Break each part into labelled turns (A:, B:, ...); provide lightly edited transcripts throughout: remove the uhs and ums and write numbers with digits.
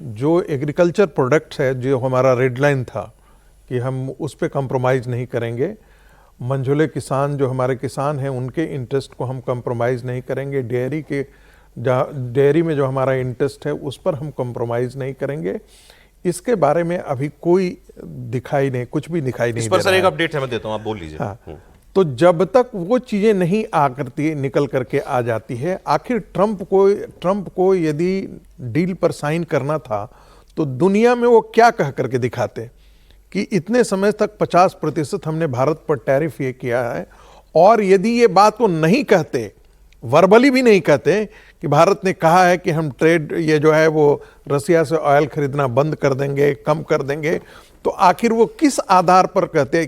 A: जो agriculture products है, जो हमारा रेड लाइन था कि हम उस पर कंप्रोमाइज़ नहीं करेंगे, मंझोले किसान जो हमारे किसान हैं उनके इंटरेस्ट को हम कंप्रोमाइज़ नहीं करेंगे, डेयरी में जो हमारा इंटरेस्ट है उस पर हम कंप्रोमाइज़ नहीं करेंगे, इसके बारे में अभी कोई कुछ भी दिखाई नहीं
B: इस पर
A: दे
B: सर
A: रहा
B: एक
A: है।
B: अपडेट है, मैं देता हूं, आप बोल लीजिए।
A: हाँ, तो जब तक वो चीजें नहीं निकल करके आ जाती है, आखिर ट्रंप को यदि डील पर साइन करना था तो दुनिया में वो क्या कह करके दिखाते कि इतने समय तक 50% हमने भारत पर टैरिफ ये किया है, और यदि ये बात वो नहीं कहते, वर्बली भी नहीं कहते कि भारत ने कहा है कि हम ट्रेड ये जो है वो रसिया से ऑयल खरीदना बंद कर देंगे, कम कर देंगे, तो आखिर वो किस आधार पर कहते,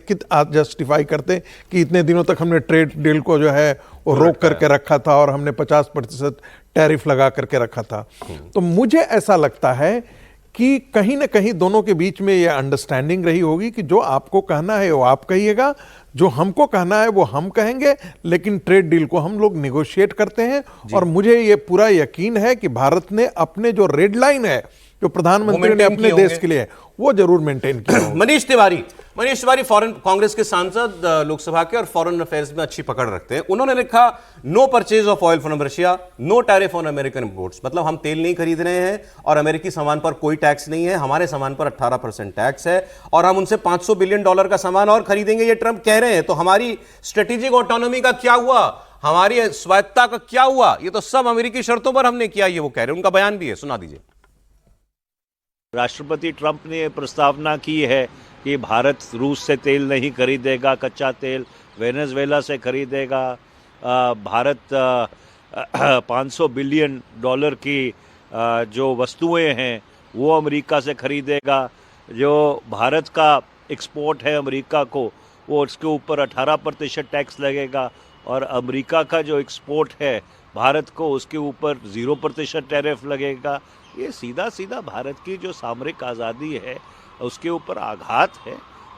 A: जस्टिफाई करते कि इतने दिनों तक हमने ट्रेड डील को जो है वो रोक करके रखा था और हमने 50% टैरिफ लगा करके रखा था। तो मुझे ऐसा लगता है कि कहीं ना कहीं दोनों के बीच में ये अंडरस्टैंडिंग रही होगी कि जो आपको कहना है वो आप कहिएगा, जो हमको कहना है वो हम कहेंगे, लेकिन ट्रेड डील को हम लोग निगोशिएट करते हैं। और मुझे ये पूरा यकीन है कि भारत ने अपने जो रेड लाइन है जो प्रधानमंत्री ने अपने देश के लिए वो जरूर मेंटेन किया।
B: मनीष तिवारी फॉरेन कांग्रेस के सांसद लोकसभा के और फॉरेन अफेयर्स में अच्छी पकड़ रखते हैं। उन्होंने लिखा no purchase of oil from Russia, no tariff on American imports. मतलब हम तेल नहीं खरीद रहे हैं और अमेरिकी सामान पर कोई टैक्स नहीं है, हमारे सामान पर 18% टैक्स है और हम उनसे $500 बिलियन का सामान और खरीदेंगे, ये ट्रंप कह रहे हैं। तो हमारी स्ट्रेटेजिक ऑटोनॉमी का क्या हुआ, हमारी स्वायत्ता का क्या हुआ? ये तो सब अमेरिकी शर्तों पर हमने किया, ये वो कह रहे हैं। उनका बयान भी है, सुना दीजिए।
C: राष्ट्रपति ट्रंप ने प्रस्तावना की है कि भारत रूस से तेल नहीं खरीदेगा, कच्चा तेल वेनेजुएला से खरीदेगा, भारत $500 बिलियन की जो वस्तुएं हैं वो अमेरिका से खरीदेगा, जो भारत का एक्सपोर्ट है अमेरिका को वो उसके ऊपर 18% टैक्स लगेगा, और अमेरिका का जो एक्सपोर्ट है भारत को उसके ऊपर 0% टैरिफ लगेगा। ये सीधा सीधा भारत की जो सामरिक आज़ादी है उसके ऊपर आघात है,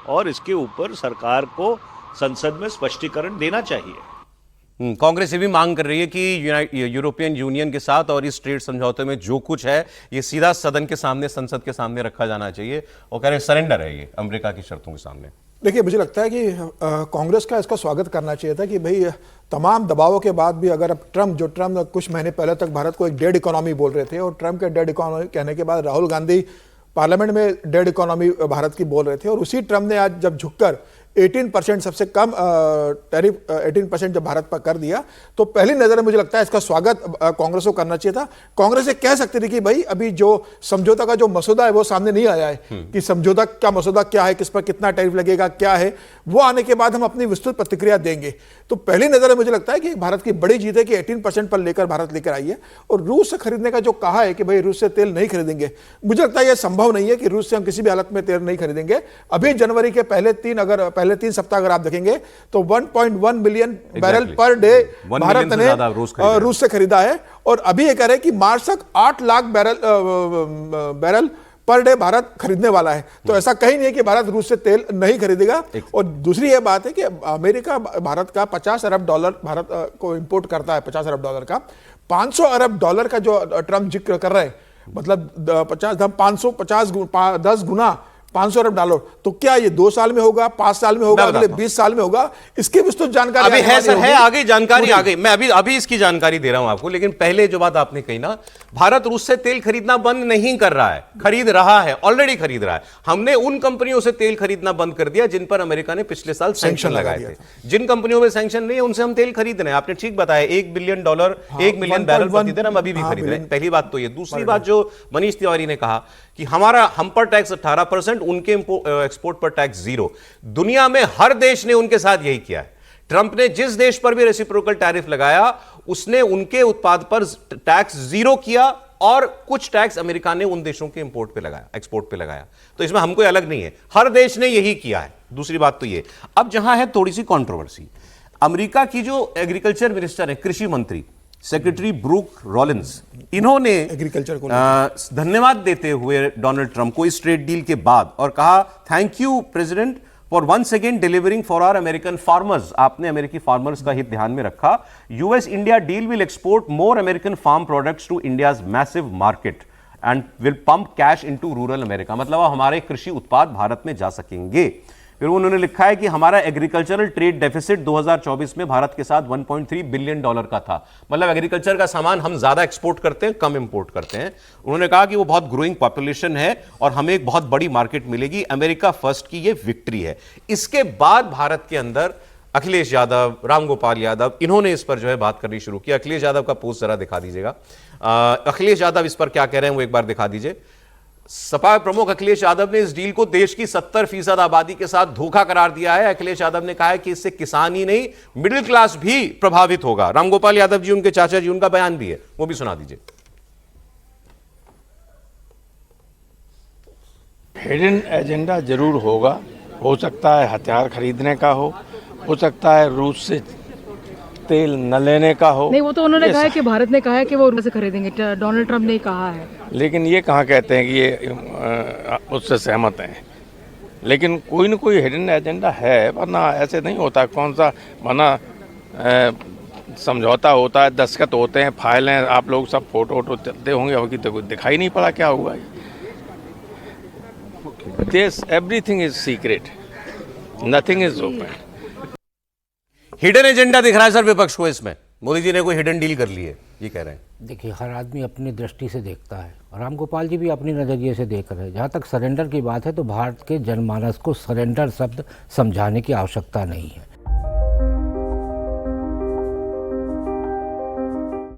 C: और इसके ऊपर सरकार को संसद में स्पष्टीकरण देना चाहिए।
B: कांग्रेस ये भी मांग कर रही है कि यूरोपियन यूनियन के साथ और इस ट्रेड समझौते में जो कुछ है ये सीधा सदन के सामने, संसद के सामने रखा जाना चाहिए, और कह रहे हैं सरेंडर है ये अमेरिका की शर्तों के सामने।
D: देखिए, मुझे लगता है कि कांग्रेस का इसका स्वागत करना चाहिए था कि भाई तमाम दबावों के बाद भी अगर अब ट्रंप कुछ महीने पहले तक भारत को एक डेड इकोनॉमी बोल रहे थे, और ट्रंप के डेड इकोनॉमी कहने के बाद राहुल गांधी पार्लियामेंट में डेड इकोनॉमी भारत की बोल रहे थे, और उसी ट्रंप ने आज जब झुककर 18% सबसे कम टैरिफ 18% जब भारत पर कर दिया, तो पहली नजर में मुझे लगता है इसका स्वागत कांग्रेस को करना चाहिए था। कांग्रेस ये कह सकती थी कि भाई अभी जो समझौता का जो मसौदा है वो सामने नहीं आया है कि समझौता का मसौदा क्या है, किस पर कितना टैरिफ लगेगा, क्या है, वो आने के बाद हम अपनी विस्तृत प्रतिक्रिया देंगे। तो पहली नजर में मुझे लगता है कि भारत की बड़ी जीत है कि 18% पर लेकर भारत लेकर आई है। और रूस से खरीदने का जो कहा है कि भाई रूस से तेल नहीं खरीदेंगे, मुझे लगता है यह संभव नहीं है कि रूस से हम किसी भी हालत में तेल नहीं खरीदेंगे। अभी जनवरी के पहले 3 सप्ताह अगर आप देखेंगे तो 1.1 million barrel per day Bharat ने रूस से खरीदा है, और अभी ये कह रहे हैं कि मार्च तक 8 lakh barrel per day Bharat खरीदने वाला है। तो ऐसा कहीं नहीं है कि भारत रूस से तेल नहीं खरीदेगा। और दूसरी ये बात है कि अमेरिका भारत का $50 अरब भारत को इंपोर्ट करता है, $50 अरब का। $500 अरब का जो ट्रंप जिक्र कर रहे हैं, मतलब 10 गुना $500 अरब, तो क्या ये 2 साल में होगा, 5 साल में होगा, अगले 20 साल में होगा? इसकी विस्तृत जानकारी
B: अभी है सर, है आगे जानकारी आ गई। मैं अभी इसकी जानकारी दे रहा हूं आपको, लेकिन पहले जो बात आपने कही ना, भारत रूस से तेल खरीदना बंद नहीं कर रहा है, खरीद रहा है, ऑलरेडी खरीद रहा है। हमने उन कंपनियों से तेल खरीदना बंद कर दिया जिन पर अमेरिका ने पिछले साल सैंक्शन लगाए थे। जिन कंपनियों में सैंक्शन नहीं है उनसे हम तेल खरीद रहे हैं। आपने ठीक बताया, $1 बिलियन 1 मिलियन बैरल प्रतिदिन हम अभी भी खरीद रहे हैं। पहली बात तो ये। दूसरी बात जो मनीष तिवारी ने कहा कि हम पर टैक्स 18%, उनके एक्सपोर्ट पर टैक्स 0। दुनिया में हर देश ने उनके साथ यही किया है। ट्रंप ने जिस देश पर भी रेसिप्रोकल टैरिफ लगाया उसने उनके उत्पाद पर टैक्स 0 किया, और कुछ टैक्स अमेरिका ने उन देशों के इंपोर्ट पे लगाया, एक्सपोर्ट पे लगाया। तो इसमें हम कोई अलग नहीं है, हर देश ने यही किया है। दूसरी बात तो ये, अब जहां है थोड़ी सी कंट्रोवर्सी, अमेरिका की जो एग्रीकल्चर मिनिस्टर है, कृषि मंत्री सेक्रेटरी ब्रूक रॉलिंस, इन्होंने एग्रीकल्चर को धन्यवाद देते हुए डोनाल्ड ट्रंप को इस ट्रेड डील के बाद, और कहा thank you president for once again delivering for our American farmers. आपने अमेरिकी फार्मर्स का हित ध्यान में रखा। US India deal will export more American farm products to India's massive market. And will pump cash into rural America, मतलब अब हमारे कृषि उत्पाद भारत में जा सकेंगे। फिर उन्होंने लिखा है कि हमारा एग्रीकल्चरल ट्रेड डेफिसिट 2024 में भारत के साथ 1.3 बिलियन डॉलर का था, मतलब एग्रीकल्चर का सामान हम ज्यादा एक्सपोर्ट करते हैं, कम इंपोर्ट करते हैं। उन्होंने कहा कि वो बहुत ग्रोइंग पॉपुलेशन है और हमें एक बहुत बड़ी मार्केट मिलेगी, अमेरिका फर्स्ट की ये विक्ट्री है। इसके बाद भारत के अंदर अखिलेश यादव, रामगोपाल यादव, इन्होंने इस पर जो है बात करनी शुरू की। अखिलेश यादव का पोस्ट जरा दिखा दीजिएगा। अखिलेश यादव इस पर क्या कह रहे हैं वो एक बार दिखा दीजिए। सपा प्रमुख अखिलेश यादव ने इस डील को देश की 70% आबादी के साथ धोखा करार दिया है। अखिलेश यादव ने कहा है कि इससे किसान ही नहीं, मिडिल क्लास भी प्रभावित होगा। रामगोपाल यादव जी, उनके चाचा जी, उनका बयान भी है, वो भी सुना दीजिए।
E: हिडन एजेंडा जरूर होगा, हो सकता है हथियार खरीदने का हो सकता है रूस से तेल न लेने का हो।
F: नहीं, वो तो उन्होंने कहा है कि भारत ने कहा है कि वो रूस से खरीदेंगे, डोनाल्ड ट्रंप ने कहा है।
E: लेकिन ये कहाँ कहते हैं कि ये उससे सहमत हैं। लेकिन कोई न कोई हिडन एजेंडा है, वरना ऐसे नहीं होता। कौन सा वरना समझौता होता है, दस्तखत होते हैं, फाइलें, आप लोग सब फोटो वोटो चलते होंगे, अभी तो दिखाई नहीं पड़ा क्या हुआ है। This everything is secret, nothing is open.
B: Hidden agenda दिख रहा है सर विपक्ष को इसमें, मोदी जी ने कोई हिडन डील कर ली है, ये कह रहे हैं।
G: देखिए, हर आदमी अपनी दृष्टि से देखता है, रामगोपाल जी भी अपनी नज़रिए से देख रहे हैं। जहाँ तक सरेंडर की बात है तो भारत के जनमानस को सरेंडर शब्द समझाने की आवश्यकता नहीं है।